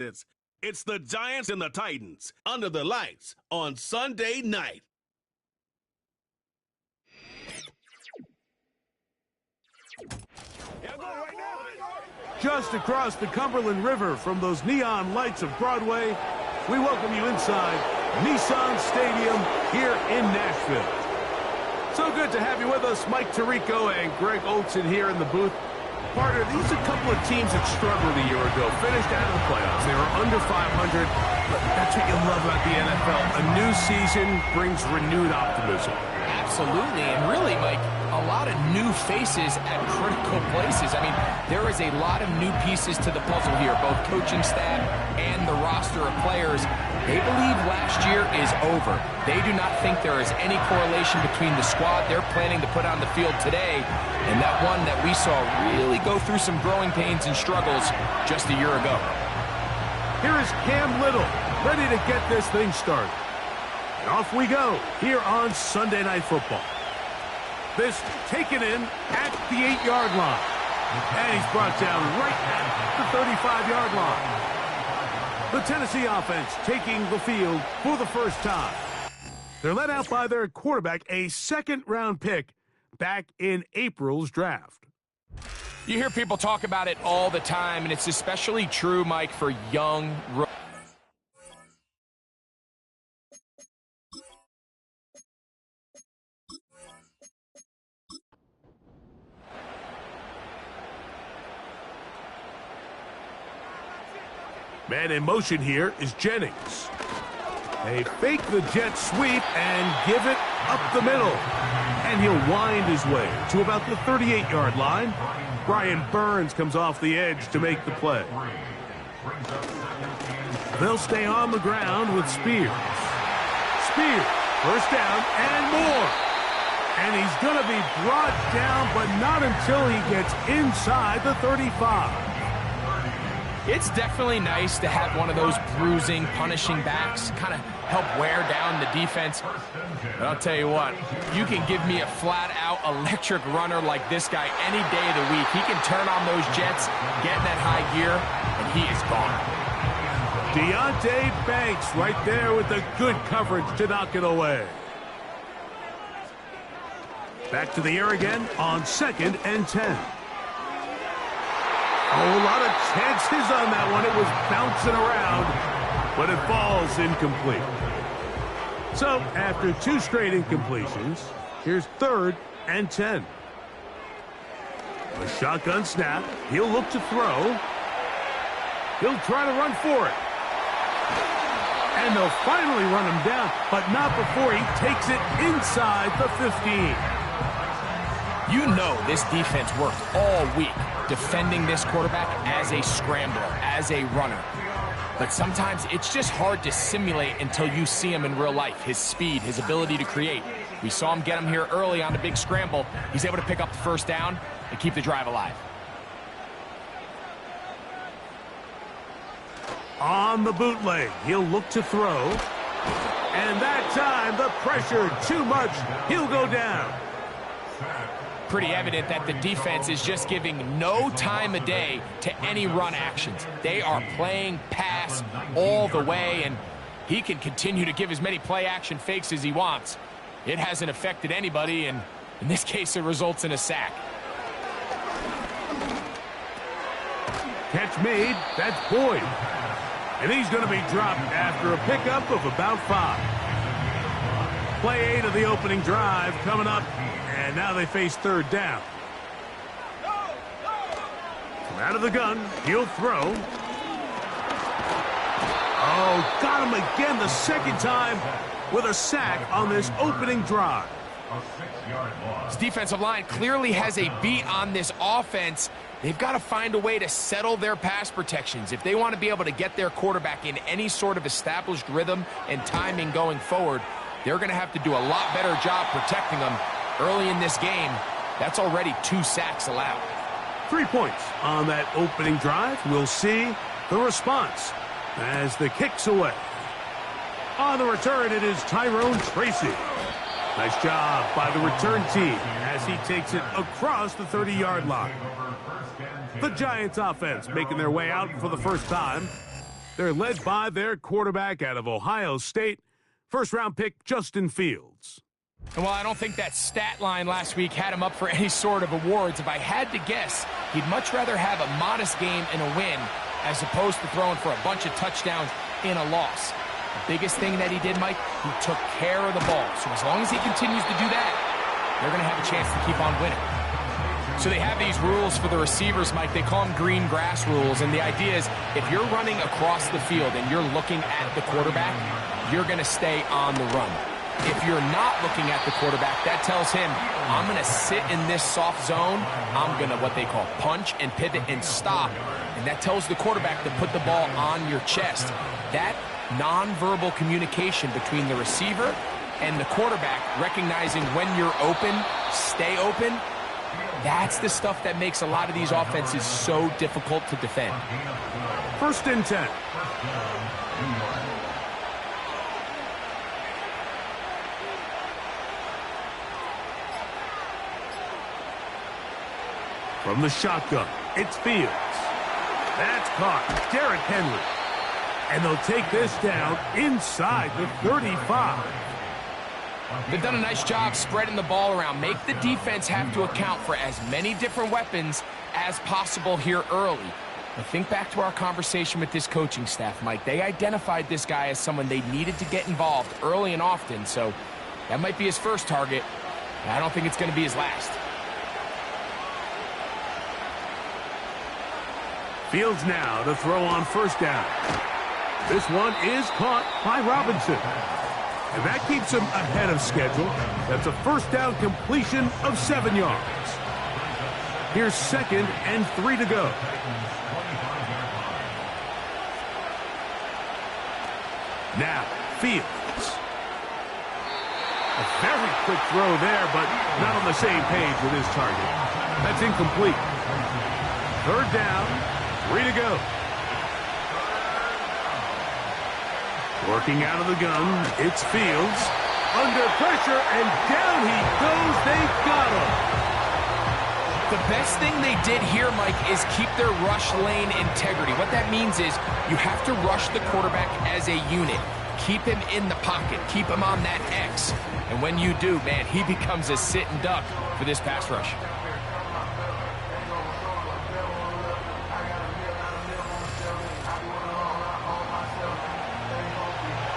It's the Giants and the Titans under the lights on Sunday night. Just across the Cumberland River from those neon lights of Broadway, we welcome you inside Nissan Stadium here in Nashville. So good to have you with us, Mike Tirico and Greg Olson here in the booth. Partner, these are a couple of teams that struggled a year ago, finished out of the playoffs. They were under 500, but that's what you love about the NFL. A new season brings renewed optimism. Absolutely, and really, Mike, a lot of new faces at critical places. I mean, there is a lot of new pieces to the puzzle here, both coaching staff and the roster of players. They believe last year is over. They do not think there is any correlation between the squad they're planning to put on the field today and that one that we saw really go through some growing pains and struggles just a year ago. Here is Cam Little, ready to get this thing started. And off we go here on Sunday Night Football. This taken in at the 8-yard line. And he's brought down right at the 35-yard line. The Tennessee offense taking the field for the first time. They're led out by their quarterback, a second-round pick back in April's draft. You hear people talk about it all the time, and it's especially true, Mike, for young rookies. Man in motion here is Jennings. They fake the jet sweep and give it up the middle. And he'll wind his way to about the 38-yard line. Brian Burns comes off the edge to make the play. They'll stay on the ground with Spears. Spears, first down and more. And he's going to be brought down, but not until he gets inside the 35. It's definitely nice to have one of those bruising, punishing backs kind of help wear down the defense. But I'll tell you what, you can give me a flat-out electric runner like this guy any day of the week. He can turn on those jets, get in that high gear, and he is gone. Deonte Banks right there with the good coverage to knock it away. Back to the air again on 2nd and 10. Oh, a lot of chances on that one. It was bouncing around, but it falls incomplete. So, after 2 straight incompletions, here's 3rd and 10. A shotgun snap. He'll look to throw. He'll try to run for it. And they'll finally run him down, but not before he takes it inside the 15. You know this defense worked all week defending this quarterback as a scrambler, as a runner. But sometimes it's just hard to simulate until you see him in real life, his speed, his ability to create. We saw him get him here early on the big scramble. He's able to pick up the first down and keep the drive alive. On the bootleg, he'll look to throw. And that time, the pressure too much. He'll go down. Pretty evident that the defense is just giving no time of day to any run actions. They are playing pass all the way, and he can continue to give as many play-action fakes as he wants. It hasn't affected anybody, and in this case, it results in a sack. Catch made. That's Boyd. And he's going to be dropped after a pickup of about 5. Play 8 of the opening drive coming up. And now they face 3rd down. From out of the gun, he'll throw. Oh, got him again the second time with a sack on this opening drive. This defensive line clearly has a beat on this offense. They've got to find a way to settle their pass protections. If they want to be able to get their quarterback in any sort of established rhythm and timing going forward, they're going to have to do a lot better job protecting them. Early in this game, that's already 2 sacks allowed. 3 points on that opening drive. We'll see the response as the kick's away. On the return, it is Tyrone Tracy. Nice job by the return team as he takes it across the 30-yard line. The Giants offense making their way out for the first time. They're led by their quarterback out of Ohio State, first-round pick Justin Fields. And while I don't think that stat line last week had him up for any sort of awards, if I had to guess, he'd much rather have a modest game and a win as opposed to throwing for a bunch of touchdowns in a loss. The biggest thing that he did, Mike, he took care of the ball. So as long as he continues to do that, they're going to have a chance to keep on winning. So they have these rules for the receivers, Mike. They call them green grass rules. And the idea is if you're running across the field and you're looking at the quarterback, you're going to stay on the run. If you're not looking at the quarterback, that tells him, I'm going to sit in this soft zone. I'm going to what they call punch and pivot and stop. And that tells the quarterback to put the ball on your chest. That nonverbal communication between the receiver and the quarterback, recognizing when you're open, stay open, that's the stuff that makes a lot of these offenses so difficult to defend. 1st and 10. From the shotgun, it's Fields. That's caught. Derrick Henry. And they'll take this down inside the 35. They've done a nice job spreading the ball around. Make the defense have to account for as many different weapons as possible here early. But think back to our conversation with this coaching staff, Mike. They identified this guy as someone they needed to get involved early and often. So that might be his first target. I don't think it's going to be his last. Fields now to throw on 1st down. This one is caught by Robinson. And that keeps him ahead of schedule. That's a 1st down completion of 7 yards. Here's 2nd and 3 to go. Now, Fields. A very quick throw there, but not on the same page with his target. That's incomplete. 3rd down, 3 to go. Working out of the gun, it's Fields. Under pressure, and down he goes. They've got him. The best thing they did here, Mike, is keep their rush lane integrity. What that means is you have to rush the quarterback as a unit. Keep him in the pocket. Keep him on that X. And when you do, man, he becomes a sit and duck for this pass rush.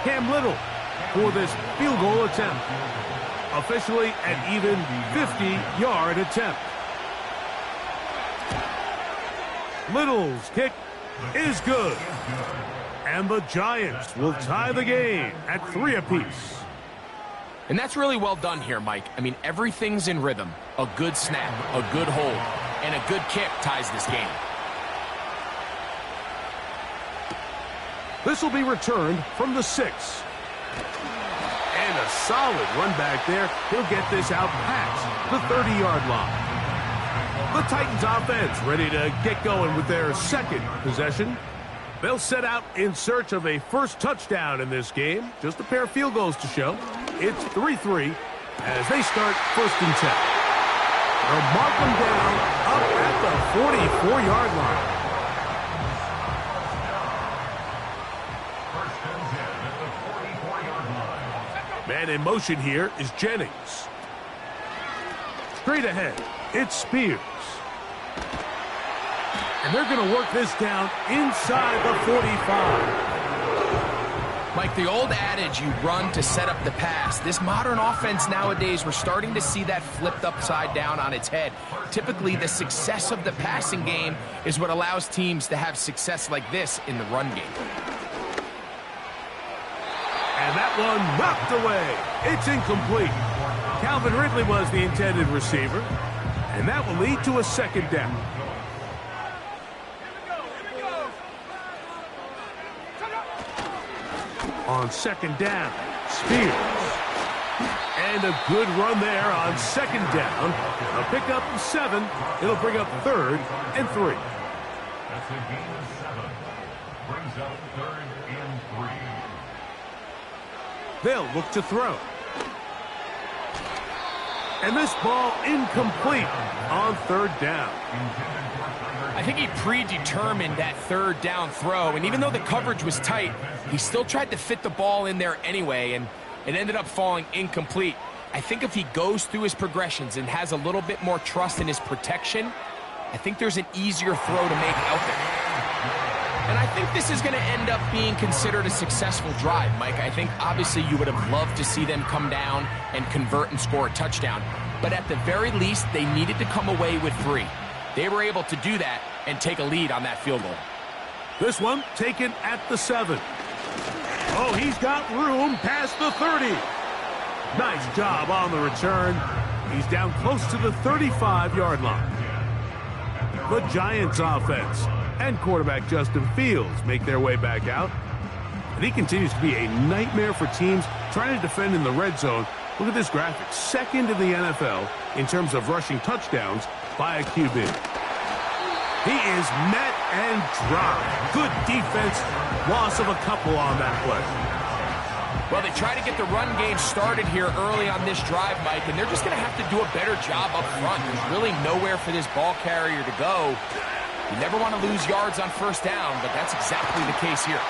Cam Little for this field goal attempt. Officially an even 50-yard attempt. Little's kick is good. And the Giants will tie the game at 3 apiece. And that's really well done here, Mike. I mean, everything's in rhythm. A good snap, a good hold, and a good kick ties this game. This will be returned from the 6. And a solid run back there. He'll get this out past the 30-yard line. The Titans offense ready to get going with their 2nd possession. They'll set out in search of a first touchdown in this game. Just a pair of field goals to show. It's 3-3 as they start 1st and 10. They'll mark them down up at the 44-yard line. Man in motion here is Jennings. Straight ahead, it's Spears. And they're going to work this down inside the 45. Mike, the old adage, you run to set up the pass. This modern offense nowadays, we're starting to see that flipped upside down on its head. Typically, the success of the passing game is what allows teams to have success like this in the run game. And that one knocked away. It's incomplete. Calvin Ridley was the intended receiver. And that will lead to a 2nd down. On 2nd down, Spears. And a good run there on 2nd down. A pickup of 7. It'll bring up 3rd and 3. That's a gain of 7. Brings up 3rd and 3. They'll look to throw. And this ball incomplete on third down. I think he predetermined that third down throw, and even though the coverage was tight, he still tried to fit the ball in there anyway, and it ended up falling incomplete. I think if he goes through his progressions and has a little bit more trust in his protection, I think there's an easier throw to make out there. And I think this is going to end up being considered a successful drive, Mike. I think obviously you would have loved to see them come down and convert and score a touchdown. But at the very least, they needed to come away with 3. They were able to do that and take a lead on that field goal. This one taken at the 7. Oh, he's got room past the 30. Nice job on the return. He's down close to the 35-yard line. The Giants offense and quarterback Justin Fields make their way back out. And he continues to be a nightmare for teams trying to defend in the red zone. Look at this graphic. Second in the NFL in terms of rushing touchdowns by a QB. He is met and dropped. Good defense. Loss of a couple on that play. Well, they try to get the run game started here early on this drive, Mike, and they're just going to have to do a better job up front. There's really nowhere for this ball carrier to go. You never want to lose yards on first down, but that's exactly the case here.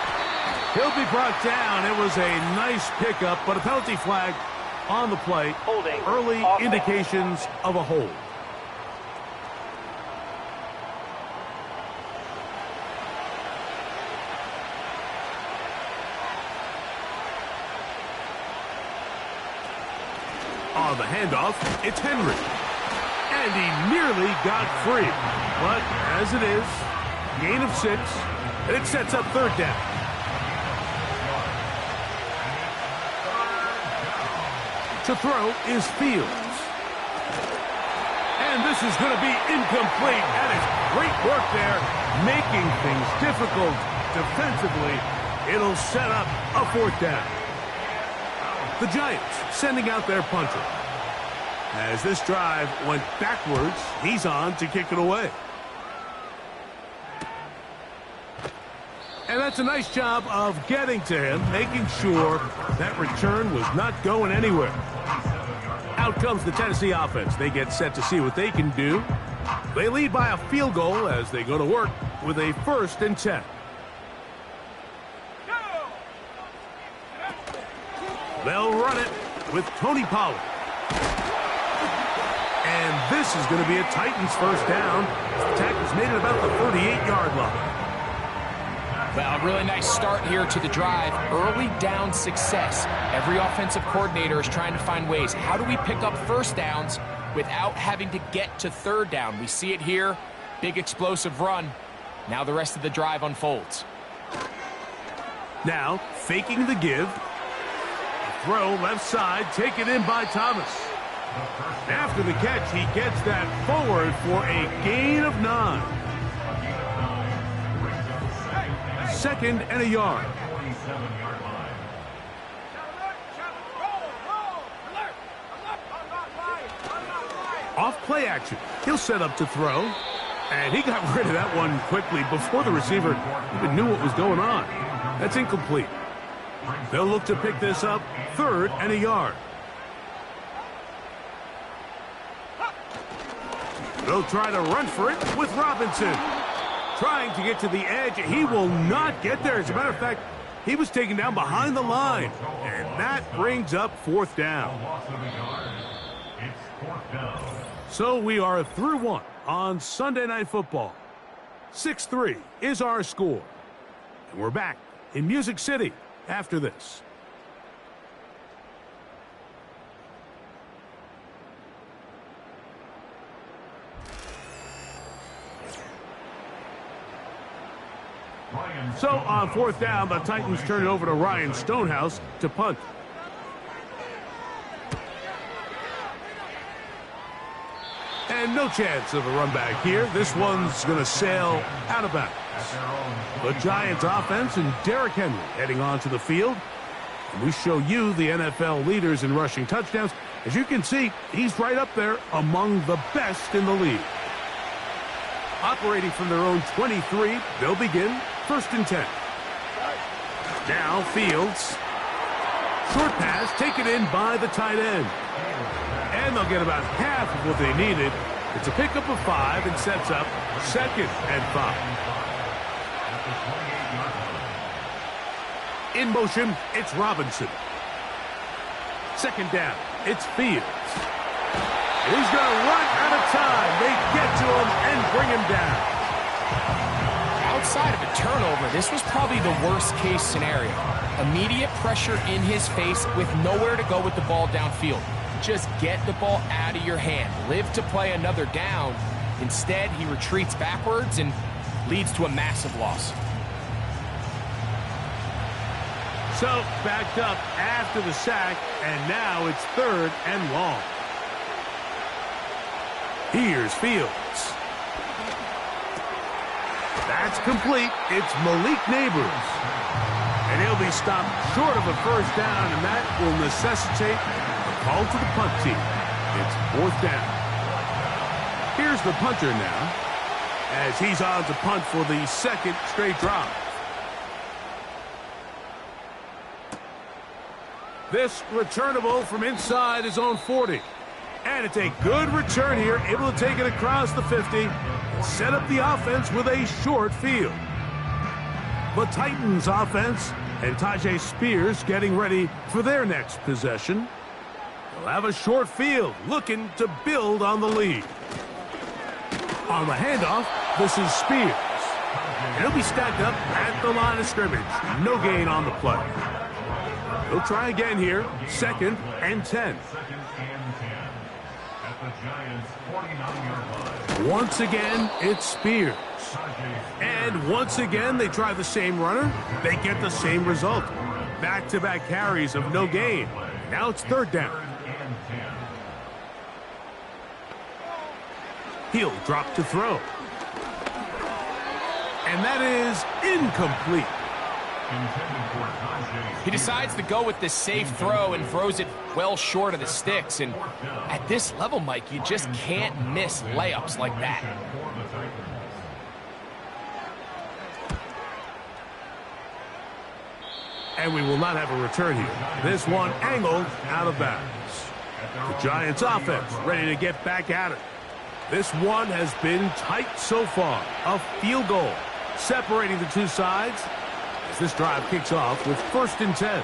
He'll be brought down. It was a nice pickup, but a penalty flag on the play. Holding. Early indications of a hold. On the handoff, it's Henry. And he nearly got free. But as it is, gain of 6, and it sets up third down. To throw is Fields. And this is going to be incomplete. That is great work there, making things difficult defensively. It'll set up a fourth down. The Giants sending out their punter. As this drive went backwards, he's on to kick it away. And that's a nice job of getting to him, making sure that return was not going anywhere. Out comes the Tennessee offense. They get set to see what they can do. They lead by a field goal as they go to work with a 1st and 10. They'll run it with Tony Pollard. And this is going to be a Titans first down. The tackle's made it about the 38-yard line. Well, a really nice start here to the drive. Early down success. Every offensive coordinator is trying to find ways. How do we pick up first downs without having to get to third down? We see it here. Big explosive run. Now the rest of the drive unfolds. Now, faking the give. Throw left side, taken in by Thomas. After the catch, he gets that forward for a gain of 9. 2nd and a yard. Off play action. He'll set up to throw. And he got rid of that one quickly before the receiver even knew what was going on. That's incomplete. They'll look to pick this up. 3rd and a yard. They'll try to run for it with Robinson. Trying to get to the edge. He will not get there. As a matter of fact, he was taken down behind the line. And that brings up 4th down. So we are through 1 on Sunday Night Football. 6-3 is our score. And we're back in Music City after this. So on 4th down, the Titans turn it over to Ryan Stonehouse to punt. And no chance of a run back here. This one's going to sail out of bounds. The Giants offense and Derrick Henry heading onto the field. And we show you the NFL leaders in rushing touchdowns. As you can see, he's right up there among the best in the league. Operating from their own 23, they'll begin 1st and 10. Now Fields. Short pass taken in by the tight end. And they'll get about half of what they needed. It's a pickup of 5 and sets up 2nd and 5. In motion, it's Robinson. 2nd down, it's Fields. He's going to run out of time. They get to him and bring him down. Outside of a turnover, this was probably the worst-case scenario. Immediate pressure in his face with nowhere to go with the ball downfield. Just get the ball out of your hand. Live to play another down. Instead, he retreats backwards and leads to a massive loss. So, backed up after the sack, and now it's 3rd and long. Here's Fields. That's complete. It's Malik Neighbors. And he'll be stopped short of a first down, and that will necessitate a call to the punt team. It's 4th down. Here's the punter now, as he's on to punt for the 2nd straight drive. This returnable from inside his own 40. And it's a good return here, able to take it across the 50, set up the offense with a short field. The Titans offense and Tyjae Spears getting ready for their next possession. They'll have a short field, looking to build on the lead. On the handoff, this is Spears. And he'll be stacked up at the line of scrimmage. No gain on the play. He'll try again here, 2nd and 10. Once again, it's Spears. And once again, they try the same runner. They get the same result. Back-to-back carries of no gain. Now it's 3rd down. He'll drop to throw. And that is incomplete. He decides to go with the safe throw and throws it well short of the sticks. And at this level, Mike, you just can't miss layups like that. And we will not have a return here. This one angled out of bounds. The Giants offense ready to get back at it. This one has been tight so far. A field goal separating the two sides as this drive kicks off with 1st and 10.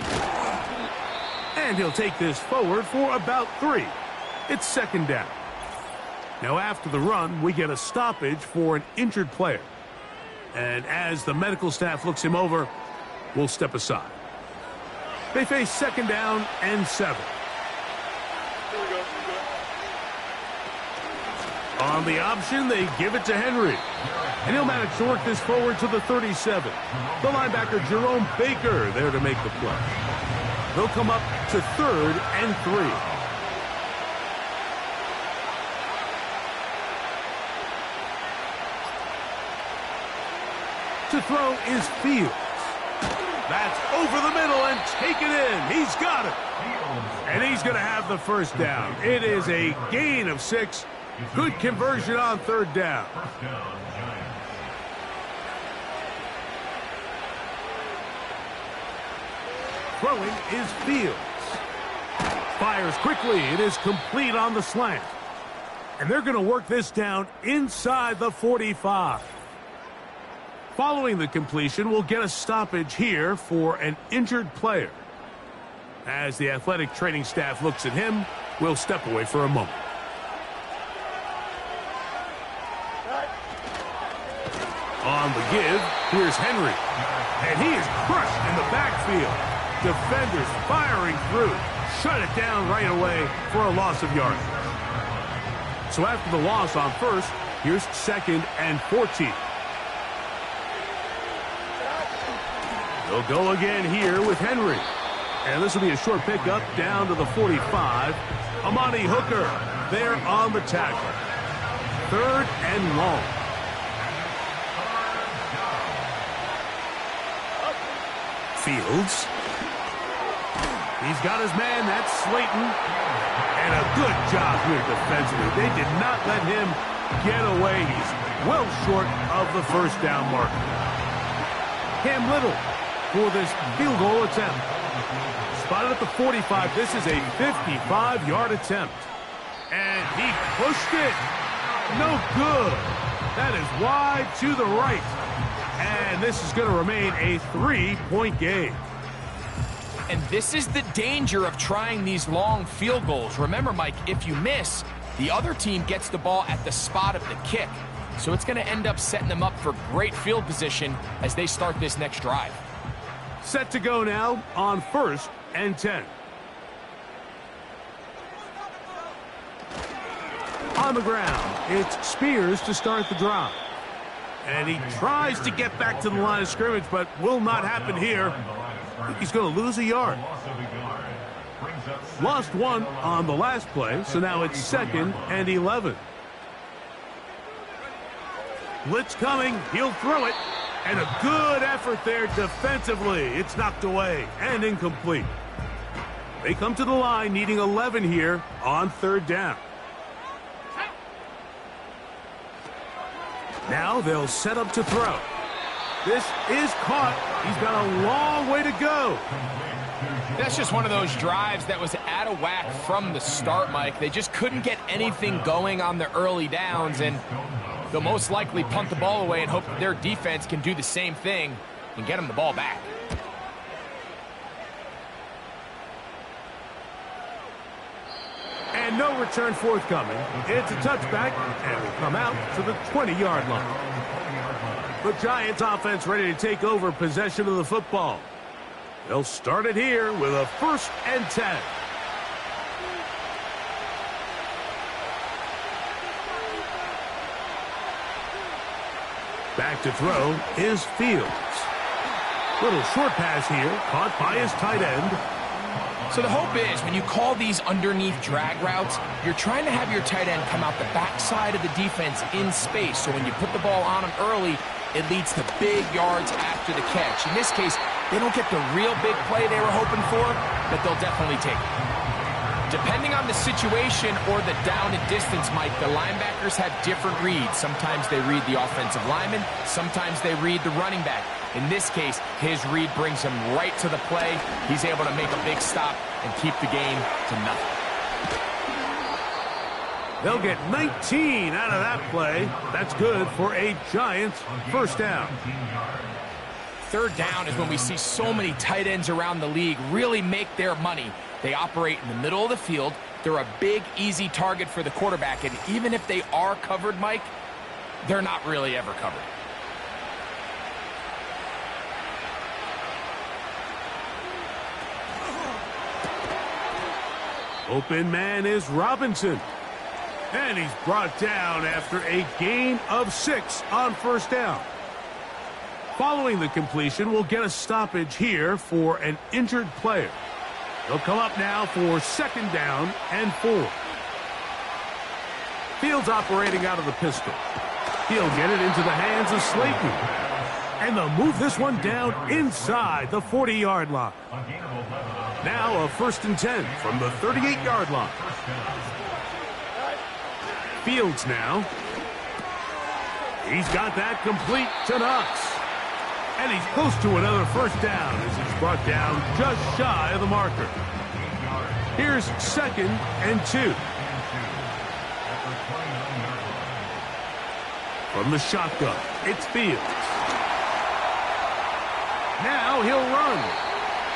And he'll take this forward for about 3. It's 2nd down. Now after the run, we get a stoppage for an injured player. And as the medical staff looks him over, we'll step aside. They face 2nd down and 7. On the option, they give it to Henry. And he'll manage to work this forward to the 37. The linebacker, Jerome Baker, there to make the play. They'll come up to 3rd and 3. To throw is Fields. That's over the middle and taken in. He's got it. And he's going to have the first down. It is a gain of 6. Good conversion on 3rd down. Throwing is Fields. Fires quickly. It is complete on the slant. And they're going to work this down inside the 45. Following the completion, we'll get a stoppage here for an injured player. As the athletic training staff looks at him, we'll step away for a moment. On the give, here's Henry. And he is crushed in the backfield. Defenders firing through. Shut it down right away for a loss of yardage. So after the loss on 1st, here's 2nd and 14. They'll go again here with Henry. And this will be a short pickup down to the 45. Amani Hooker there on the tackle. 3rd and long. Fields. He's got his man. That's Slayton. And a good job here defensively. They did not let him get away. He's well short of the first down marker. Cam Little for this field goal attempt. Spotted at the 45. This is a 55-yard attempt. And he pushed it. No good. That is wide to the right. And this is going to remain a 3-point game. And this is the danger of trying these long field goals. Remember, Mike, if you miss, the other team gets the ball at the spot of the kick. So it's going to end up setting them up for great field position as they start this next drive. Set to go now on 1st and 10. On the ground, it's Spears to start the drive. And he tries to get back to the line of scrimmage, but will not happen here. He's going to lose a yard. Lost one on the last play, so now it's 2nd and 11. Blitz coming, he'll throw it. And a good effort there defensively. It's knocked away and incomplete. They come to the line needing 11 here on 3rd down. Now they'll set up to throw. This is caught. He's got a long way to go. That's just one of those drives that was out of whack from the start, Mike. They just couldn't get anything going on the early downs, and they'll most likely punt the ball away and hope that their defense can do the same thing and get them the ball back. And no return forthcoming. It's a touchback, and will come out to the 20-yard line. The Giants offense ready to take over possession of the football. They'll start it here with a 1st and 10. Back to throw is Fields. Little short pass here, caught by his tight end. So the hope is when you call these underneath drag routes, you're trying to have your tight end come out the backside of the defense in space. So when you put the ball on him early, it leads to big yards after the catch. In this case, they don't get the real big play they were hoping for, but they'll definitely take it. Depending on the situation or the down and distance, Mike, the linebackers have different reads. Sometimes they read the offensive lineman. Sometimes they read the running back. In this case, his read brings him right to the play. He's able to make a big stop and keep the game to nothing. They'll get 19 out of that play. That's good for a Giants 1st down. 3rd down is when we see so many tight ends around the league really make their money. They operate in the middle of the field. They're a big, easy target for the quarterback. And even if they are covered, Mike, they're not really ever covered. Open man is Robinson. And he's brought down after a gain of 6 on 1st down. Following the completion, we'll get a stoppage here for an injured player. They'll come up now for 2nd down and 4. Fields operating out of the pistol. He'll get it into the hands of Slayton. And they'll move this one down inside the 40-yard line. Now a 1st and 10 from the 38-yard line. Fields now. He's got that complete to Knox. And he's close to another 1st down as he's brought down just shy of the marker. Here's 2nd and 2. From the shotgun, it's Fields. Now he'll run.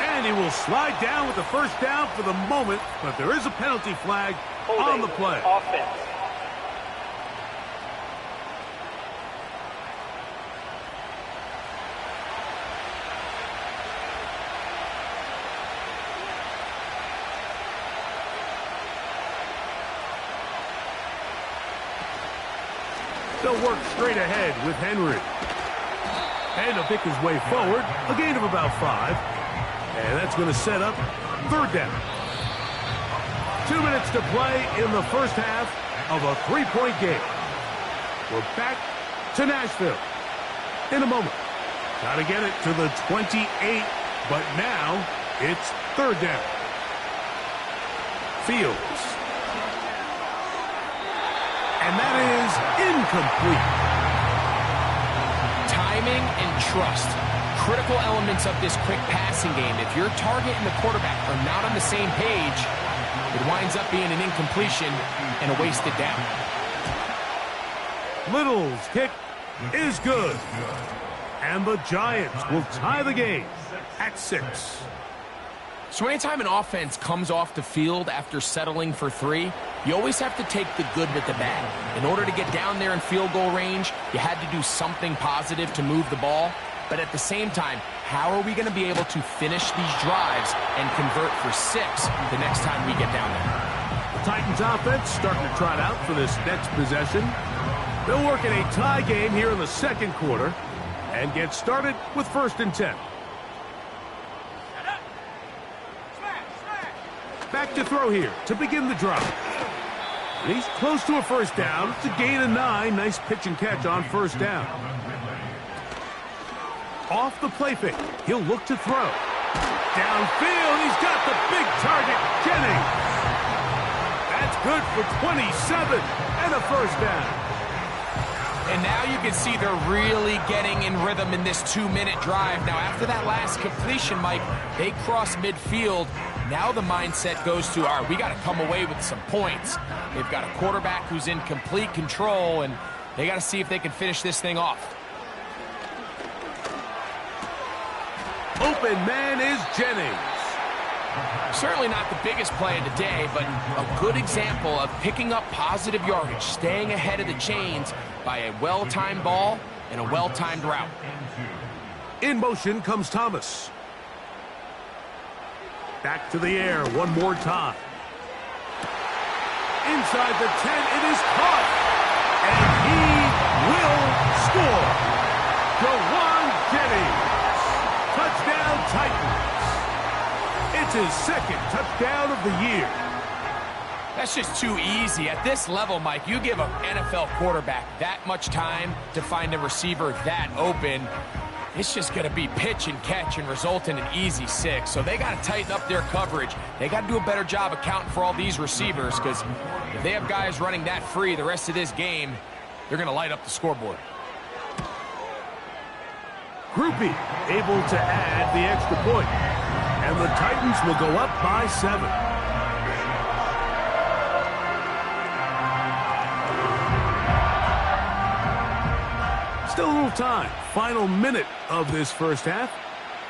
And he will slide down with the 1st down for the moment, but there is a penalty flag on the play. Offense. They'll work straight ahead with Henry. And he'll pick his way forward, a gain of about 5. And that's going to set up 3rd down. 2 minutes to play in the 1st half of a 3-point game. We're back to Nashville in a moment. Got to get it to the 28, but now it's 3rd down. Fields. And that is incomplete. Timing and trust. Critical elements of this quick passing game. If your target and the quarterback are not on the same page, it winds up being an incompletion, and a wasted down. Little's kick is good. And the Giants will tie the game at 6. So anytime an offense comes off the field after settling for 3, you always have to take the good with the bad. In order to get down there in field goal range, you had to do something positive to move the ball. But at the same time, how are we going to be able to finish these drives and convert for 6 the next time we get down there? The Titans offense starting to trot out for this next possession. They'll work in a tie game here in the second quarter and get started with 1st and 10. Back to throw here to begin the drive. And he's close to a first down. It's a gain of 9. Nice pitch and catch on first down. Off the play fake. He'll look to throw. Downfield, he's got the big target, Jennings. That's good for 27 and a first down. And now you can see they're really getting in rhythm in this 2-minute drive. Now, after that last completion, Mike, they cross midfield. Now the mindset goes to, all right, we got to come away with some points. They've got a quarterback who's in complete control, and they got to see if they can finish this thing off. Open man is Jennings. Certainly not the biggest play of the day, but a good example of picking up positive yardage, staying ahead of the chains by a well-timed ball and a well-timed route. In motion comes Thomas. Back to the air one more time. Inside the 10, it is caught. And he will score. Jawan Jennings. Touchdown Titans. It's his 2nd touchdown of the year. That's just too easy. At this level, Mike, you give an NFL quarterback that much time to find a receiver that open, it's just going to be pitch and catch and result in an easy 6. So they got to tighten up their coverage. They got to do a better job accounting for all these receivers, because if they have guys running that free the rest of this game, they're going to light up the scoreboard. Grupe able to add the extra point. And the Titans will go up by 7. Still a little time. Final minute of this first half.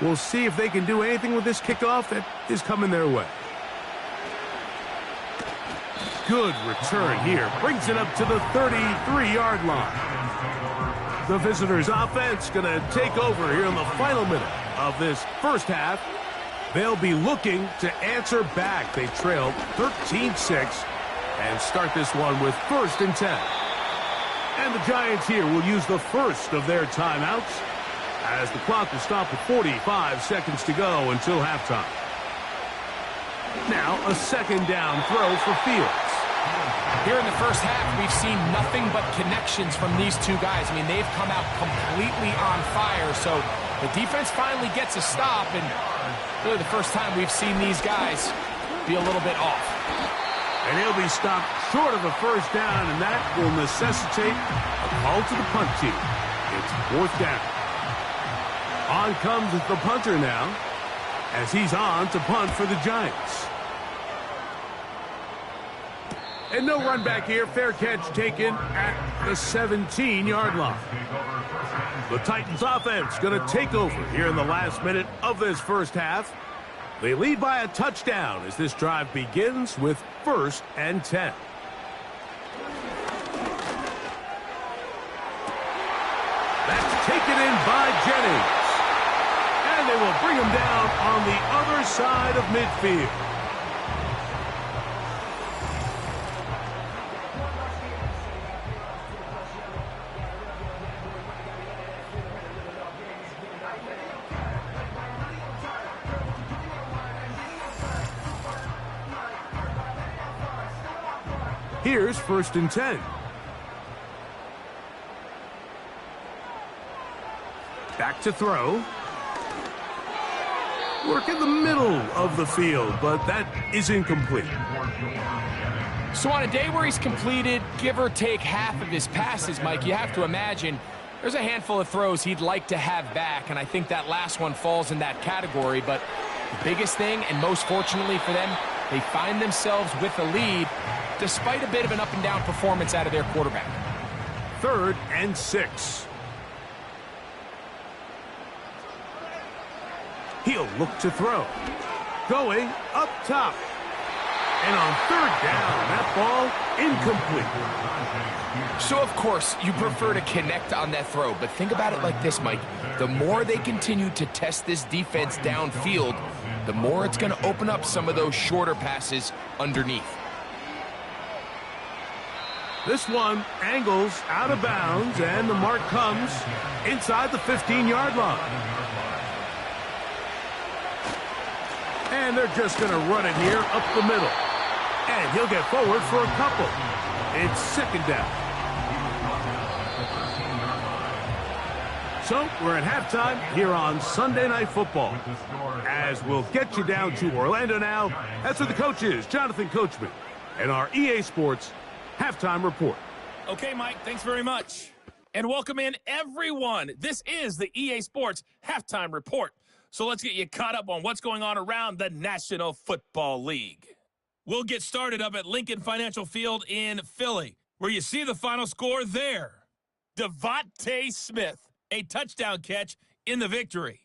We'll see if they can do anything with this kickoff that is coming their way. Good return here. Brings it up to the 33-yard line. The visitors' offense going to take over here in the final minute of this first half. They'll be looking to answer back. They trailed 13-6 and start this one with 1st and 10. And the Giants here will use the first of their timeouts as the clock will stop with 45 seconds to go until halftime. Now a 2nd down throw for Fields. Here in the first half, we've seen nothing but connections from these two guys. I mean, they've come out completely on fire, so the defense finally gets a stop, and really the first time we've seen these guys be a little bit off. And he'll be stopped short of a first down, and that will necessitate a call to the punt team. It's 4th down. On comes the punter now, as he's on to punt for the Giants. And no run back here. Fair catch taken at the 17-yard line. The Titans offense going to take over here in the last minute of this first half. They lead by a touchdown as this drive begins with 1st and 10. That's taken in by Jennings. And they will bring him down on the other side of midfield. Here's 1st and 10. Back to throw. Work in the middle of the field, but that is incomplete. So on a day where he's completed, give or take half of his passes, Mike, you have to imagine there's a handful of throws he'd like to have back, and I think that last one falls in that category. But the biggest thing, and most fortunately for them, they find themselves with a lead. despite a bit of an up-and-down performance out of their quarterback. 3rd and 6. He'll look to throw. Going up top. And on 3rd down, that ball incomplete. So, of course, you prefer to connect on that throw, but think about it like this, Mike. The more they continue to test this defense downfield, the more it's going to open up some of those shorter passes underneath. This one angles out of bounds, and the mark comes inside the 15-yard line. And they're just going to run it here up the middle. And he'll get forward for a couple. It's 2nd down. So we're at halftime here on Sunday Night Football. As we'll get you down to Orlando now, that's where the coach is, Jonathan Coachman, and our EA Sports Halftime Report. Okay, Mike, thanks very much. And welcome in, everyone. This is the EA Sports Halftime Report. So let's get you caught up on what's going on around the National Football League. We'll get started up at Lincoln Financial Field in Philly, where you see the final score there. Devontae Smith, a touchdown catch in the victory.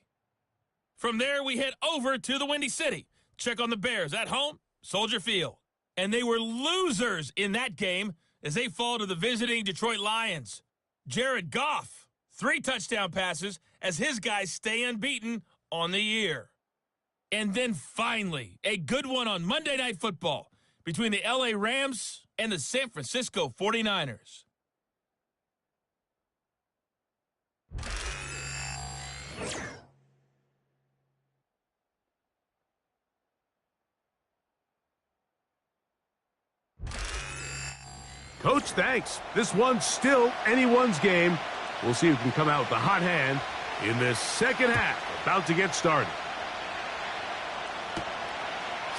From there, we head over to the Windy City. Check on the Bears at home, Soldier Field. And they were losers in that game as they fall to the visiting Detroit Lions. Jared Goff, 3 touchdown passes as his guys stay unbeaten on the year. And then finally, a good one on Monday Night Football between the LA Rams and the San Francisco 49ers. Coach, thanks. This one's still anyone's game. We'll see who can come out with the hot hand in this second half. About to get started.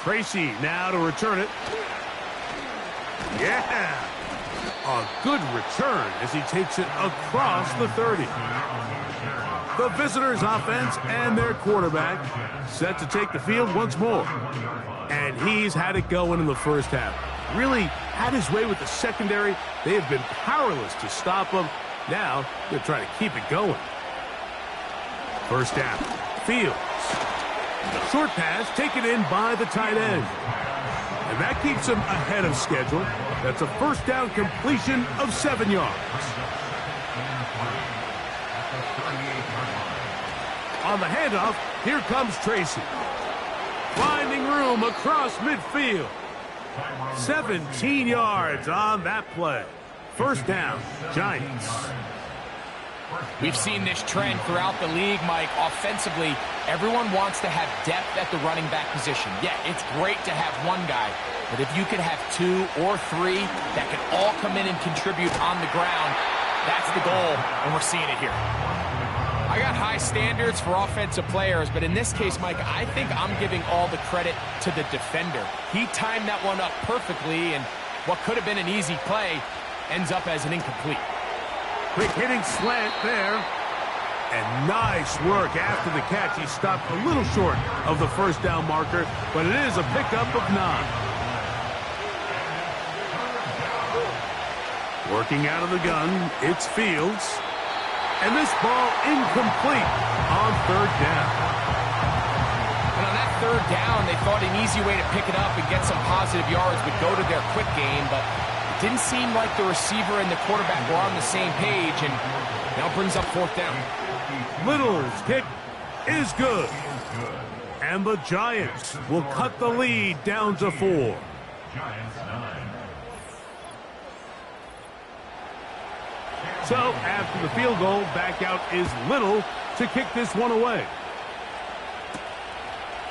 Tracy now to return it. Yeah. A good return as he takes it across the 30. The visitors' offense and their quarterback set to take the field once more. And he's had it going in the first half. Really had his way with the secondary. They have been powerless to stop him. Now they're trying to keep it going. First down. Fields. Short pass taken in by the tight end. And that keeps him ahead of schedule. That's a first down completion of 7 yards. On the handoff, here comes Tracy. Finding room across midfield. 17 yards on that play. First down, Giants. We've seen this trend throughout the league, Mike. Offensively, everyone wants to have depth at the running back position. Yeah, it's great to have one guy, but if you could have 2 or 3 that can all come in and contribute on the ground, that's the goal, and we're seeing it here. I got high standards for offensive players, but in this case, Mike, I think I'm giving all the credit to the defender. He timed that one up perfectly, and what could have been an easy play ends up as an incomplete. Quick hitting slant there. And nice work after the catch. He stopped a little short of the first down marker, but it is a pickup of 9. Working out of the gun, it's Fields. And this ball incomplete on 3rd down. And on that 3rd down, they thought an easy way to pick it up and get some positive yards would go to their quick game, but it didn't seem like the receiver and the quarterback were on the same page, and now brings up 4th down. Little's kick is good. And the Giants will cut the lead down to 4. So after the field goal, back out is Little to kick this one away.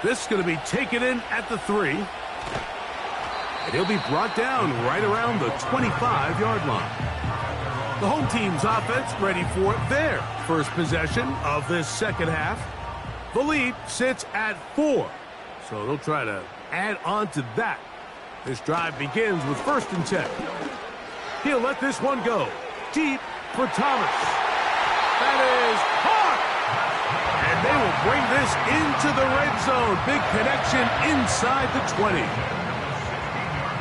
This is going to be taken in at the 3. And he'll be brought down right around the 25-yard line. The home team's offense ready for their first possession of this second half. The lead sits at 4, so they'll try to add on to that. This drive begins with 1st and 10. He'll let this one go deep for Thomas. That is caught! And they will bring this into the red zone. Big connection inside the 20.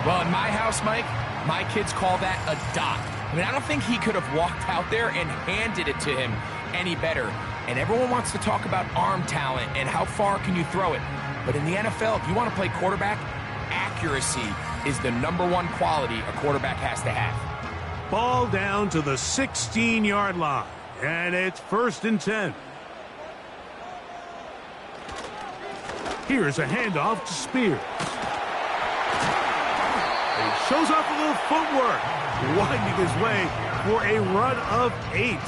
Well, in my house, Mike, my kids call that a dot. I mean, I don't think he could have walked out there and handed it to him any better. And everyone wants to talk about arm talent and how far can you throw it. But in the NFL, if you want to play quarterback, accuracy is the #1 quality a quarterback has to have. Ball down to the 16-yard line, and it's 1st and 10. Here's a handoff to Spears. He shows off a little footwork, winding his way for a run of 8.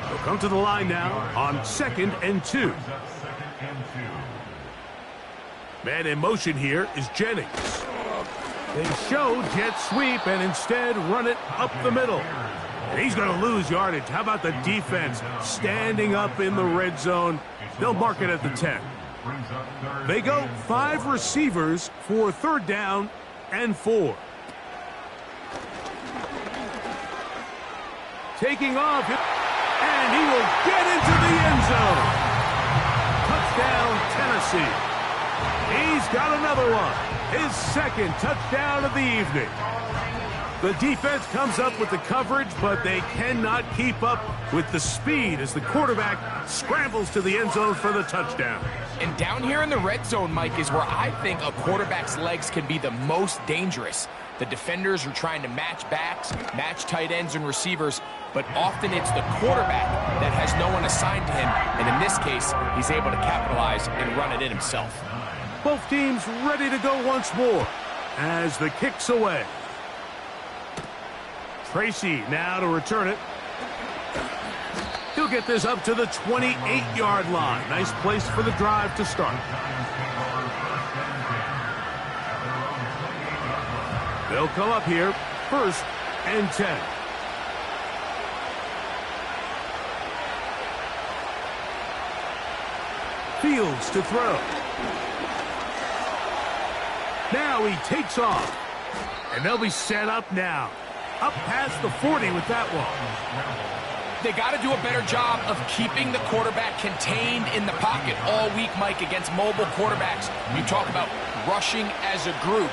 He'll come to the line now on 2nd and 2. Man in motion here is Jennings. They show jet sweep and instead run it up the middle. And he's going to lose yardage. How about the defense standing up in the red zone? They'll mark it at the 10. They go 5 receivers for 3rd down and 4. Taking off, and he will get into the end zone. Touchdown, Tennessee. He's got another one. His 2nd touchdown of the evening. The defense comes up with the coverage, but they cannot keep up with the speed as the quarterback scrambles to the end zone for the touchdown. And down here in the red zone, Mike, is where I think a quarterback's legs can be the most dangerous. The defenders are trying to match backs, match tight ends and receivers, but often it's the quarterback that has no one assigned to him, and in this case, he's able to capitalize and run it in himself. Both teams ready to go once more as the kick's away. Tracy now to return it. He'll get this up to the 28-yard line. Nice place for the drive to start. They'll come up here, 1st and 10. Fields to throw. Now he takes off. And they'll be set up now. Up past the 40 with that one. They got to do a better job of keeping the quarterback contained in the pocket all week, Mike, against mobile quarterbacks. You talk about rushing as a group.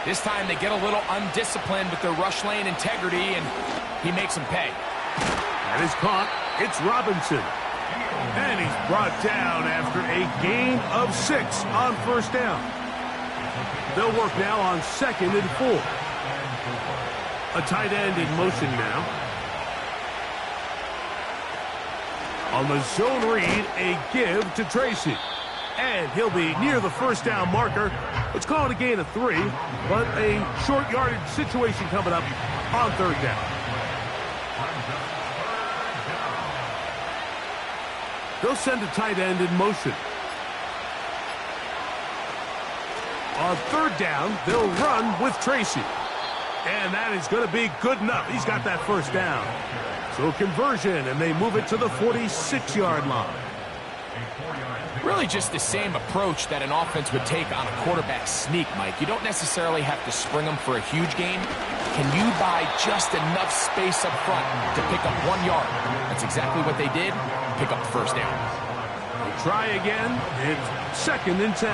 This time they get a little undisciplined with their rush lane integrity, and he makes them pay. That is caught. It's Robinson. And he's brought down after a gain of 6 on 1st down. They'll work now on 2nd and 4. A tight end in motion now. On the zone read, a give to Tracy. And he'll be near the 1st down marker. Let's call it a gain of 3, but a short yardage situation coming up on 3rd down. They'll send a tight end in motion. On 3rd down, they'll run with Tracy. And that is going to be good enough. He's got that 1st down. So conversion, and they move it to the 46-yard line. Really just the same approach that an offense would take on a quarterback sneak, Mike. You don't necessarily have to spring them for a huge gain. Can you buy just enough space up front to pick up 1 yard? That's exactly what they did. Pick up the 1st down. We'll try again. It's 2nd and 10.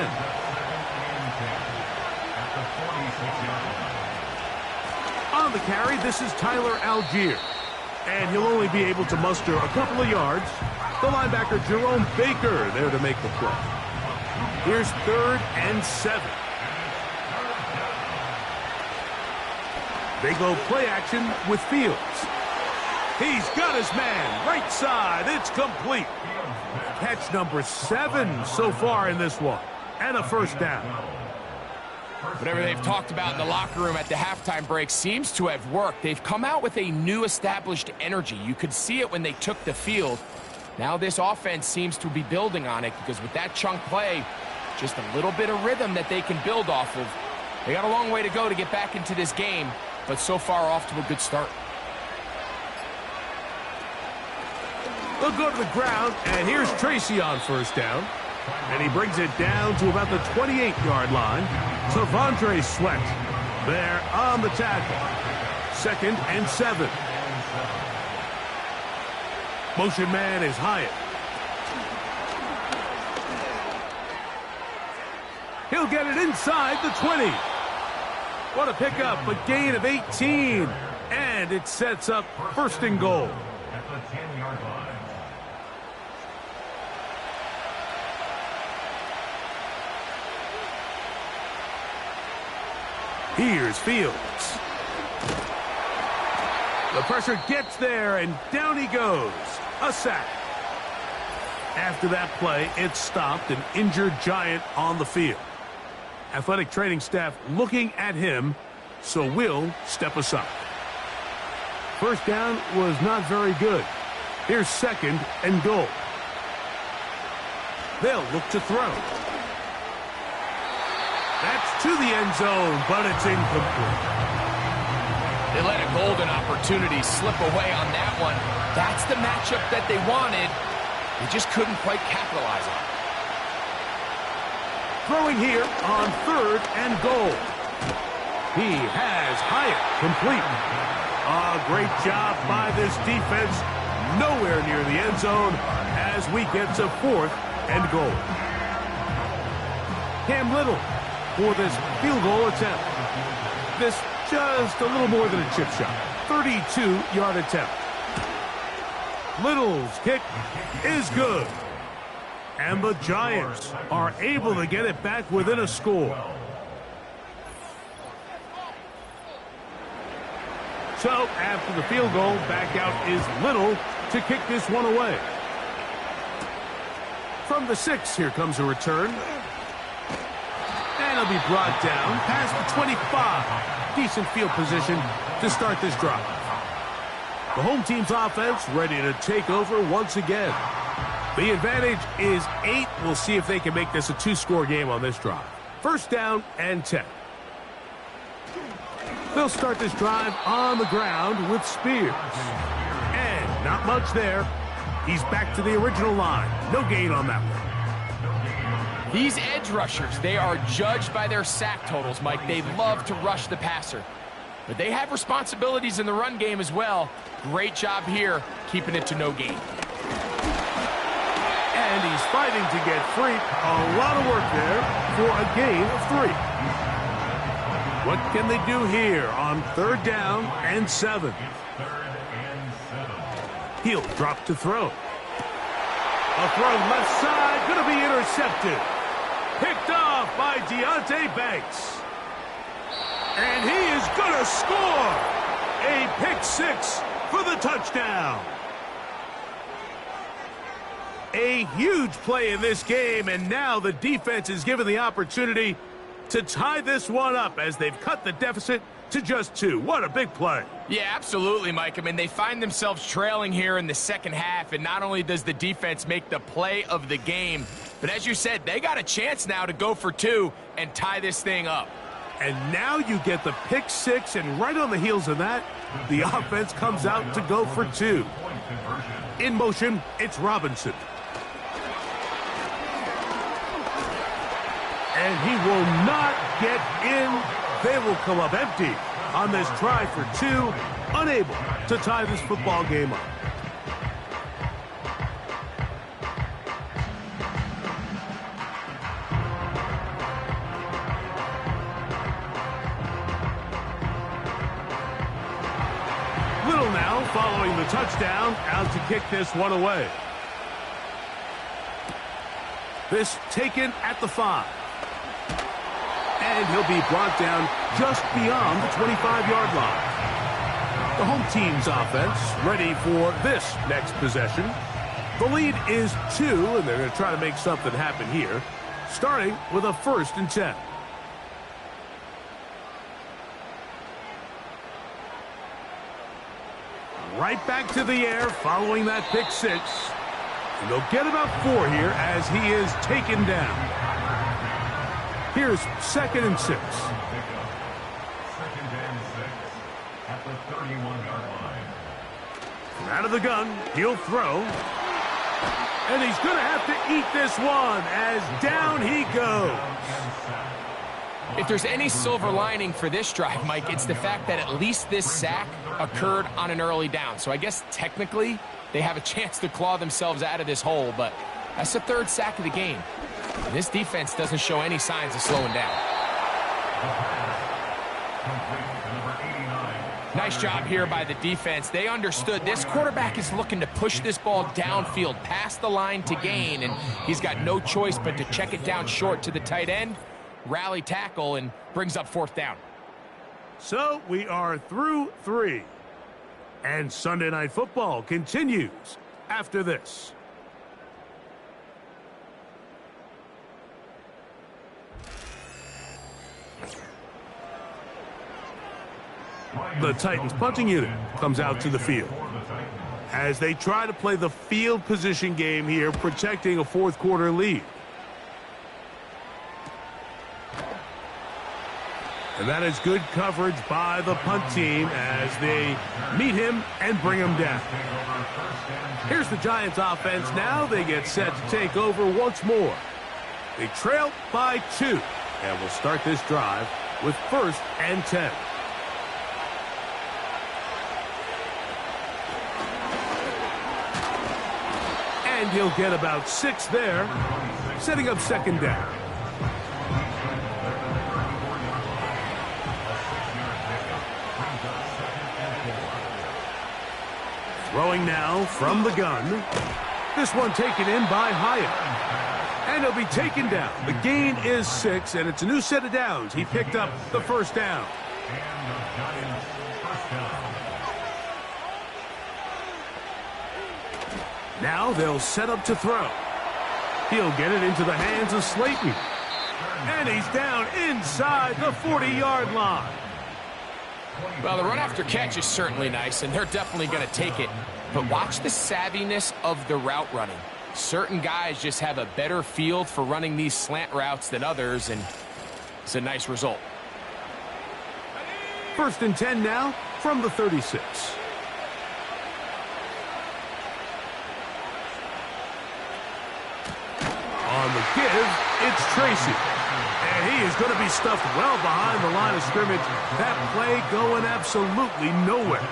On the carry, this is Tyler Algier. And he'll only be able to muster a couple of yards. The linebacker, Jerome Baker, there to make the play. Here's 3rd and 7. They go play action with Fields. He's got his man, right side. It's complete. Catch number 7 so far in this one. And a 1st down. Whatever they've talked about in the locker room at the halftime break seems to have worked. They've come out with a new established energy. You could see it when they took the field. Now this offense seems to be building on it because with that chunk play, just a little bit of rhythm that they can build off of. They got a long way to go to get back into this game, but so far off to a good start. They'll go to the ground, and here's Tracy on 1st down. And he brings it down to about the 28-yard line. T'Vondre Sweat there on the tackle. 2nd and 7. Motion man is Hyatt. He'll get it inside the 20. What a pickup, a gain of 18. And it sets up first and goal. At the 10-yard line. Here's Fields. The pressure gets there, and down he goes. A sack. After that play, it stopped an injured Giant on the field. Athletic training staff looking at him, so we'll step aside. First down was not very good. Here's second and goal. They'll look to throw. That's to the end zone, but it's incomplete. They let a golden opportunity slip away on that one. That's the matchup that they wanted. They just couldn't quite capitalize on it. Throwing here on third and goal. He has Hyatt complete. Great job by this defense. Nowhere near the end zone as we get to fourth and goal. Cam Little for this field goal attempt. This just a little more than a chip shot. 32-yard attempt. Little's kick is good. And the Giants are able to get it back within a score. So after the field goal, back out is Little to kick this one away. From the 6, here comes a return. And it'll be brought down past the 25. Decent field position to start this drive. The home team's offense ready to take over once again. The advantage is 8. We'll see if they can make this a 2-score game on this drive. First down and 10. They'll start this drive on the ground with Spears. And not much there. He's back to the original line. No gain on that one. These edge rushers, they are judged by their sack totals, Mike. They love to rush the passer. But they have responsibilities in the run game as well. Great job here, keeping it to no gain. And he's fighting to get free. A lot of work there for a gain of 3. What can they do here on third down and 7? He'll drop to throw. A throw left side, going to be intercepted. Picked off by Deonte Banks. And he is going to score. A pick 6 for the touchdown. A huge play in this game, and now the defense is given the opportunity to tie this one up as they've cut the deficit to just 2. What a big play. Yeah, absolutely, Mike. I mean, they find themselves trailing here in the second half, and not only does the defense make the play of the game, but as you said, they got a chance now to go for 2 and tie this thing up. And now you get the pick 6, and right on the heels of that, the offense comes out to go for 2. In motion, it's Robinson. And he will not get in. They will come up empty on this try for 2, unable to tie this football game up. Little now following the touchdown, out to kick this one away. This taken at the 5. And he'll be brought down just beyond the 25-yard line. The home team's offense ready for this next possession. The lead is 2, and they're going to try to make something happen here, starting with a 1st and 10. Right back to the air following that pick 6. And they'll get about 4 here as he is taken down. Here's 2nd and 6. 2nd and 6 at the 31-yard line. From out of the gun, he'll throw. And he's going to have to eat this one as down he goes. If there's any silver lining for this drive, Mike, it's the fact that at least this sack occurred on an early down. So I guess technically they have a chance to claw themselves out of this hole, but that's the 3rd sack of the game. This defense doesn't show any signs of slowing down. Nice job here by the defense. They understood this quarterback is looking to push this ball downfield past the line to gain, and he's got no choice but to check it down short to the tight end, rally tackle, and brings up 4th down. So we are through 3. And Sunday Night Football continues after this. The Titans punting unit comes out to the field as they try to play the field position game here, protecting a 4th quarter lead. And that is good coverage by the punt team as they meet him and bring him down. Here's the Giants offense now. They get set to take over once more. They trail by 2 and will start this drive with 1st and 10. And he'll get about 6 there, setting up 2nd down. Throwing now from the gun. This one taken in by Hyatt. And he'll be taken down. The gain is 6, and it's a new set of downs. He picked up the 1st down. Now they'll set up to throw. He'll get it into the hands of Slayton. And he's down inside the 40-yard line. Well, the run after catch is certainly nice, and they're definitely going to take it. But watch the savviness of the route running. Certain guys just have a better feel for running these slant routes than others, and it's a nice result. 1st and 10 now from the 36. On the give, it's Tracy. And he is going to be stuffed well behind the line of scrimmage. That play going absolutely nowhere.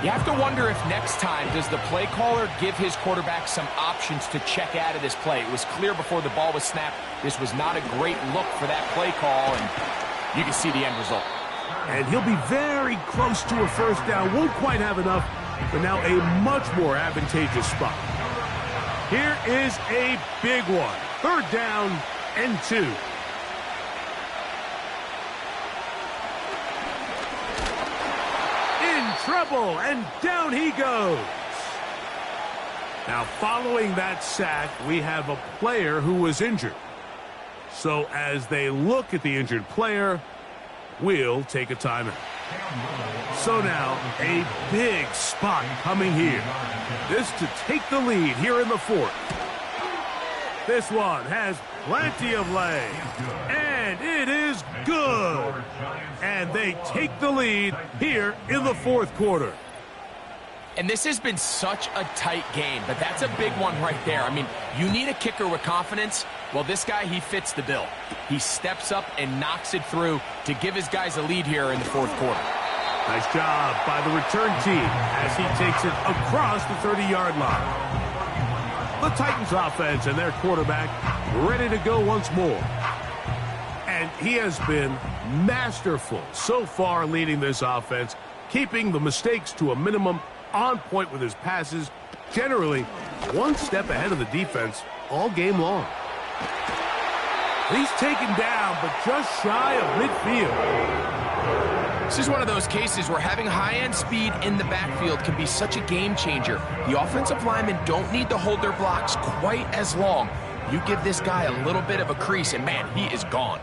You have to wonder if next time does the play caller give his quarterback some options to check out of this play. It was clear before the ball was snapped. This was not a great look for that play call, and you can see the end result. And he'll be very close to a 1st down. Won't quite have enough, but now a much more advantageous spot. Here is a big one. 3rd down and 2. Trouble, and down he goes. Now, following that sack, we have a player who was injured. So as they look at the injured player, we'll take a timeout. So now, a big spot coming here. This to take the lead here in the 4th. This one has plenty of leg, and it is good. And they take the lead here in the 4th quarter. And this has been such a tight game, but that's a big one right there. I mean, you need a kicker with confidence. Well, this guy, he fits the bill. He steps up and knocks it through to give his guys a lead here in the 4th quarter. Nice job by the return team as he takes it across the 30-yard line. The Titans offense and their quarterback ready to go once more. And he has been masterful so far leading this offense, keeping the mistakes to a minimum, on point with his passes, generally one step ahead of the defense all game long. He's taken down, but just shy of midfield. This is one of those cases where having high-end speed in the backfield can be such a game changer. The offensive linemen don't need to hold their blocks quite as long. You give this guy a little bit of a crease, and man, he is gone.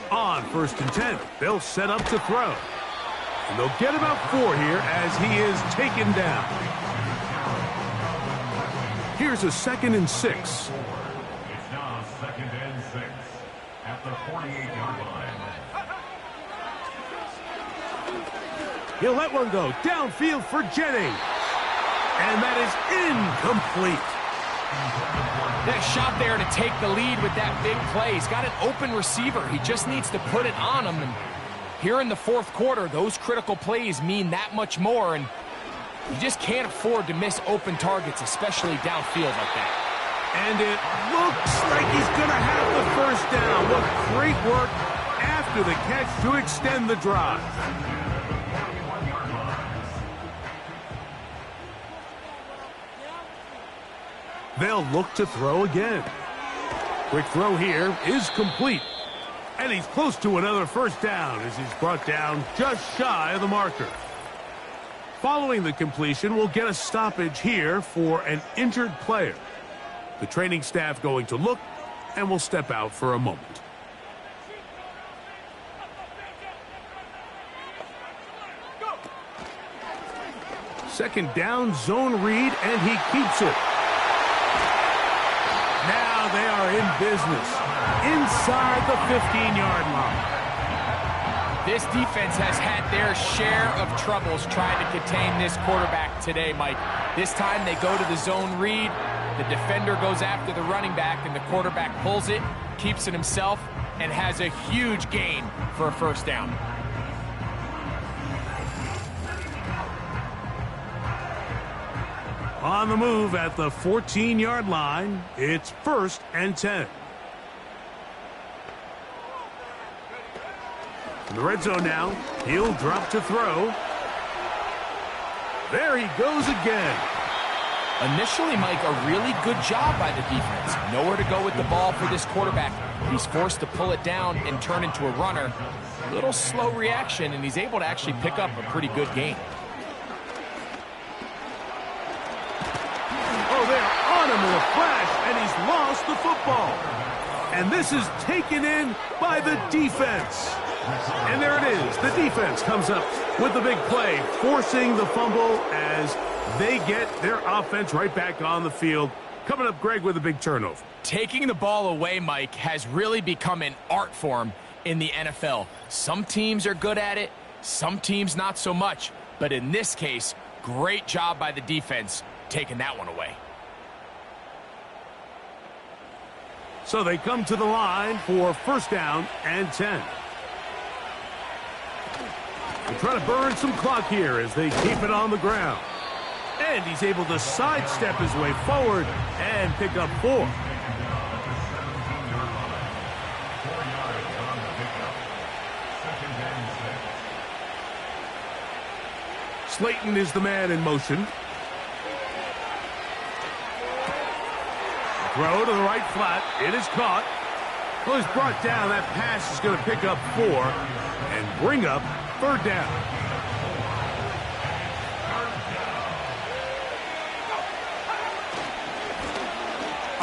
On 1st and 10, they'll set up to throw. And they'll get about 4 here as he is taken down. Here's a 2nd and 6. It's now 2nd and 6 at the 48-yard line. He'll let one go downfield for Jennings. And that is incomplete. Nice shot there to take the lead with that big play. He's got an open receiver. He just needs to put it on him. And here in the 4th quarter, those critical plays mean that much more. And You just can't afford to miss open targets, especially downfield like that. And it looks like he's going to have the first down. What great work after the catch to extend the drive. They'll look to throw again. Quick throw here is complete. And he's close to another first down as he's brought down just shy of the marker. Following the completion, we'll get a stoppage here for an injured player. The training staff going to look, and will step out for a moment. Second down, zone read, and he keeps it. Now they are in business inside the 15-yard line. This defense has had their share of troubles trying to contain this quarterback today, Mike. This time they go to the zone read. The defender goes after the running back, and the quarterback pulls it, keeps it himself, and has a huge gain for a first down. On the move at the 14-yard line, it's 1st and 10. In the red zone now, he'll drop to throw. There he goes again. Initially, Mike, a really good job by the defense. Nowhere to go with the ball for this quarterback. He's forced to pull it down and turn into a runner. A little slow reaction, and he's able to actually pick up a pretty good gain. Oh, they're on him with a flash, and he's lost the football. And this is taken in by the defense. And there it is. The defense comes up with the big play, forcing the fumble as they get their offense right back on the field. Coming up, Greg, with a big turnover. Taking the ball away, Mike, has really become an art form in the NFL. Some teams are good at it, some teams not so much. But in this case, great job by the defense taking that one away. So they come to the line for 1st down and 10. They try to burn some clock here as they keep it on the ground. And he's able to sidestep his way forward and pick up 4. Slayton is the man in motion. Throw to the right flat. It is caught. Well, he's brought down. That pass is going to pick up 4 and bring up 3rd down.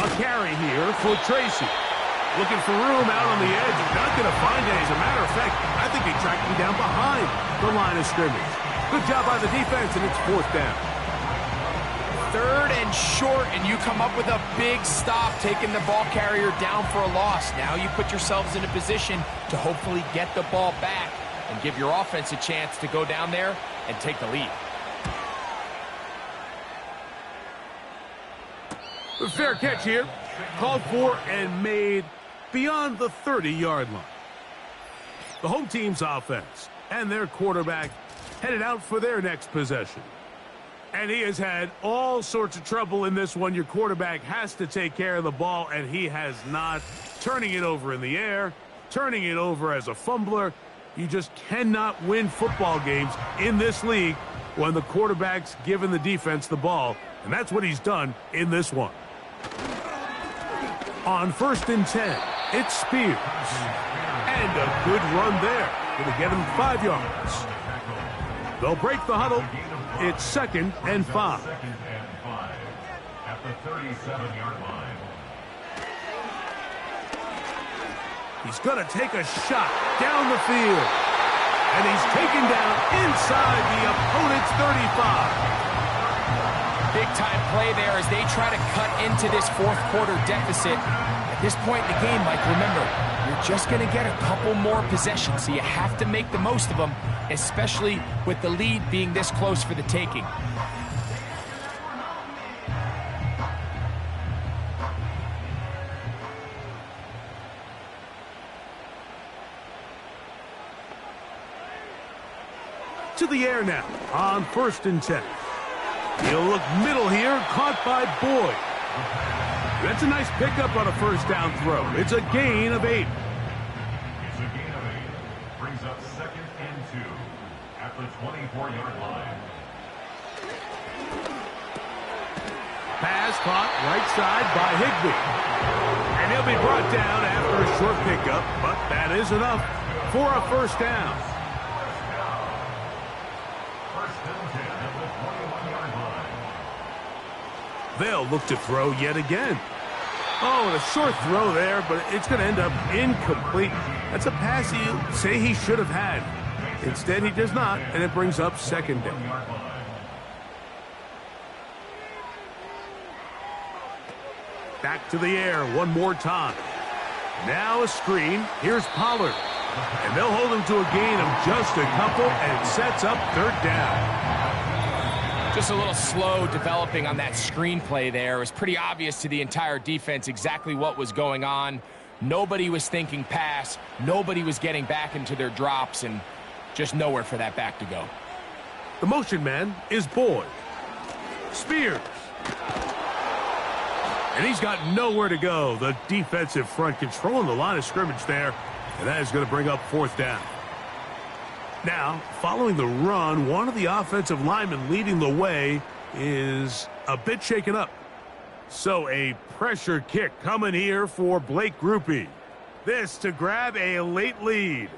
A carry here for Tracy. Looking for room out on the edge. Not going to find it. As a matter of fact, I think he tracked him down behind the line of scrimmage. Good job by the defense, and it's 4th down. 3rd and short, and you come up with a big stop, taking the ball carrier down for a loss. Now you put yourselves in a position to hopefully get the ball back and give your offense a chance to go down there and take the lead. A fair catch here. Called for and made beyond the 30-yard line. The home team's offense and their quarterback headed out for their next possession. And he has had all sorts of trouble in this one. Your quarterback has to take care of the ball, and he has not. Turning it over in the air, turning it over as a fumbler. You just cannot win football games in this league when the quarterback's giving the defense the ball. And that's what he's done in this one. On 1st and 10, it's Spears. And a good run there. Going to get him 5 yards. They'll break the huddle. It's 2nd and 5. 2nd and 5 at the 37-yard line. He's going to take a shot down the field. And he's taken down inside the opponent's 35. Big-time play there as they try to cut into this 4th quarter deficit. At this point in the game, Mike, remember, you're just going to get a couple more possessions, so you have to make the most of them, especially with the lead being this close for the taking. To the air now on 1st and 10. He'll look middle here, caught by Boyd. That's a nice pickup on a first down throw. It's a gain of 8. It's a gain of 8. Brings up 2nd and 2 at the 24-yard line. Pass caught right side by Higbee. And he'll be brought down after a short pickup, but that is enough for a first down. First and 10 at the 21-yard line. They'll look to throw yet again. Oh, and a short throw there, but it's going to end up incomplete. That's a pass you say he should have had. Instead, he does not, and it brings up second down. Back to the air one more time. Now a screen. Here's Pollard. And they'll hold him to a gain of just a couple, and it sets up third down. Just a little slow developing on that screen play there. It was pretty obvious to the entire defense exactly what was going on. Nobody was thinking pass. Nobody was getting back into their drops, and just nowhere for that back to go. The motion man is Boyd. Spears. And he's got nowhere to go. The defensive front controlling the line of scrimmage there. And that is going to bring up fourth down. Now, following the run, one of the offensive linemen leading the way is a bit shaken up. So a pressure kick coming here for Blake Grupe. This to grab a late lead.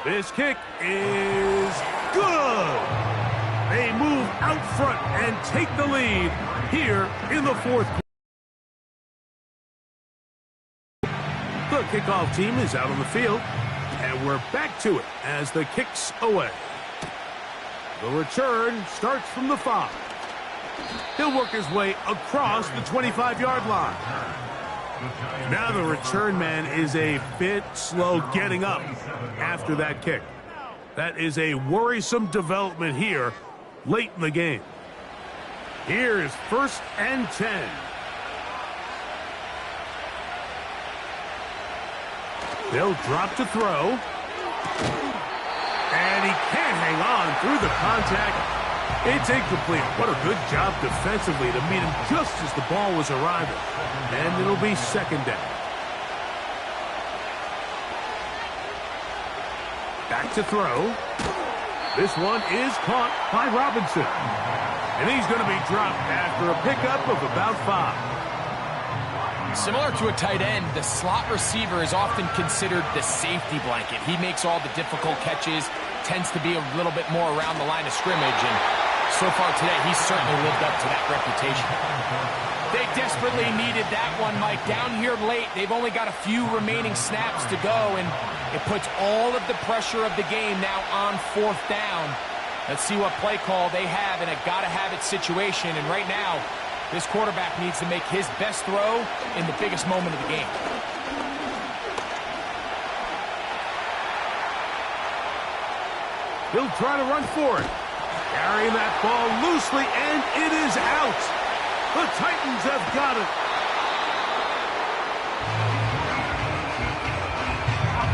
This kick is good. They move out front and take the lead here in the fourth quarter. The kickoff team is out on the field, and we're back to it as the kick's away. The return starts from the 5. He'll work his way across the 25-yard line. Now the return man is a bit slow getting up after that kick. That is a worrisome development here late in the game. Here is 1st and 10. They'll drop to throw. And he can't hang on through the contact. It's incomplete. What a good job defensively to meet him just as the ball was arriving. And it'll be second down. Back to throw. This one is caught by Robinson. And he's going to be dropped after a pickup of about 5. Similar to a tight end, the slot receiver is often considered the safety blanket. He makes all the difficult catches, tends to be a little bit more around the line of scrimmage, and so far today, he's certainly lived up to that reputation. They desperately needed that one, Mike. Down here late, they've only got a few remaining snaps to go, and it puts all of the pressure of the game now on 4th down. Let's see what play call they have in a gotta-have-it situation, and right now, this quarterback needs to make his best throw in the biggest moment of the game. He'll try to run for it. Carrying that ball loosely, and it is out. The Titans have got it.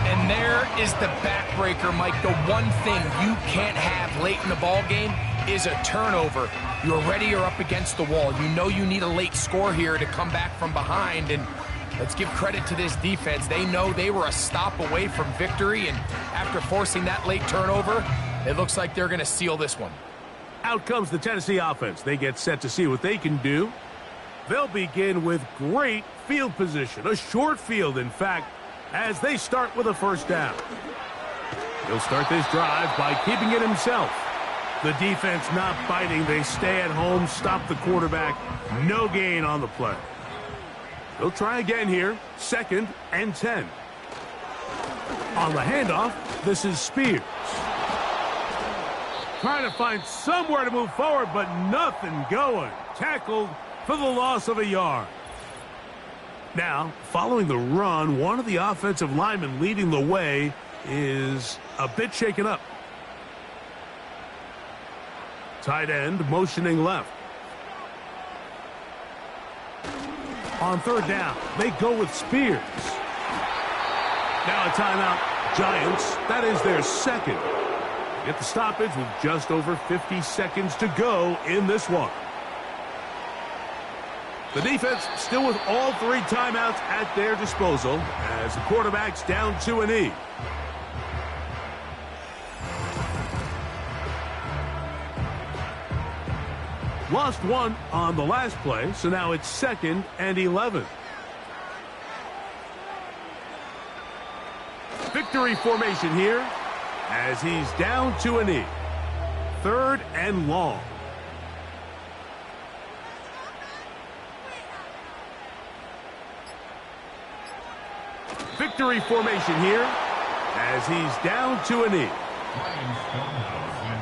And there is the backbreaker, Mike. The one thing you can't have late in the ball game is a turnover. You're ready, you're up against the wall. You know you need a late score here to come back from behind, and let's give credit to this defense. They know they were a stop away from victory, and after forcing that late turnover, it looks like they're going to seal this one. Out comes the Tennessee offense. They get set to see what they can do. They'll begin with great field position, a short field, in fact, as they start with a first down. He'll start this drive by keeping it himself. The defense not biting. They stay at home, stop the quarterback. No gain on the play. They'll try again here. 2nd and 10. On the handoff, this is Spears. Trying to find somewhere to move forward, but nothing going. Tackled for the loss of a yard. Now, following the run, one of the offensive linemen leading the way is a bit shaken up. Tight end motioning left. On 3rd down, they go with Spears. Now a timeout. Giants, that is their 2nd. Get the stoppage with just over 50 seconds to go in this one. The defense still with all 3 timeouts at their disposal as the quarterback's down to a knee. Lost 1 on the last play, so now it's 2nd and 11. Victory formation here as he's down to a knee. 3rd and long. Victory formation here as he's down to a knee. Ryan Stonehouse